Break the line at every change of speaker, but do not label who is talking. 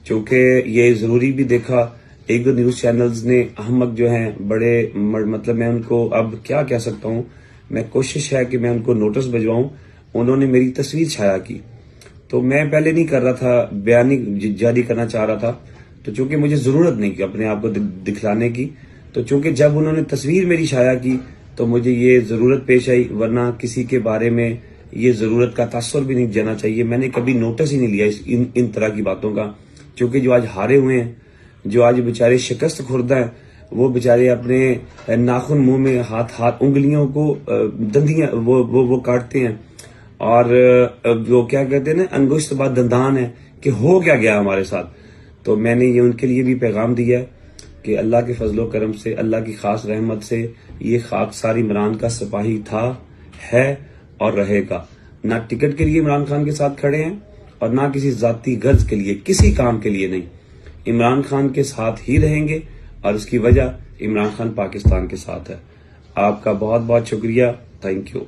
چونکہ یہ ضروری بھی دیکھا، ایک دو نیوز چینلز نے احمق جو ہیں بڑے، مطلب میں ان کو اب کیا کہہ سکتا ہوں، میں کوشش ہے کہ میں ان کو نوٹس بھجواؤں، انہوں نے میری تصویر چھایا کی، تو میں پہلے نہیں کر رہا تھا، بیانی جاری کرنا چاہ رہا تھا، تو چونکہ مجھے ضرورت نہیں کہ اپنے آپ کو دکھلانے کی، تو چونکہ جب انہوں نے تصویر میری چھایا کی تو مجھے یہ ضرورت پیش آئی، ورنہ کسی کے بارے میں یہ ضرورت کا تاثر بھی نہیں جانا چاہیے، میں نے کبھی نوٹس ہی نہیں لیا ان طرح کی باتوں کا، چونکہ جو آج ہارے ہوئے ہیں، جو آج بیچارے شکست خوردہ ہیں، وہ بیچارے اپنے ناخن منہ میں ہاتھ انگلیوں کو دندیاں وہ کاٹتے ہیں، اور جو کیا کہتے ہیں نا، انگشت بعد دندان ہے کہ ہو کیا گیا ہمارے ساتھ. تو میں نے یہ ان کے لیے بھی پیغام دیا ہے کہ اللہ کے فضل و کرم سے، اللہ کی خاص رحمت سے یہ خاکسار عمران کا سپاہی تھا، ہے اور رہے گا. نہ ٹکٹ کے لیے عمران خان کے ساتھ کھڑے ہیں اور نہ کسی ذاتی غرض کے لیے، کسی کام کے لیے نہیں، عمران خان کے ساتھ ہی رہیں گے، اور اس کی وجہ عمران خان پاکستان کے ساتھ ہے. آپ کا بہت بہت شکریہ، تھینک یو.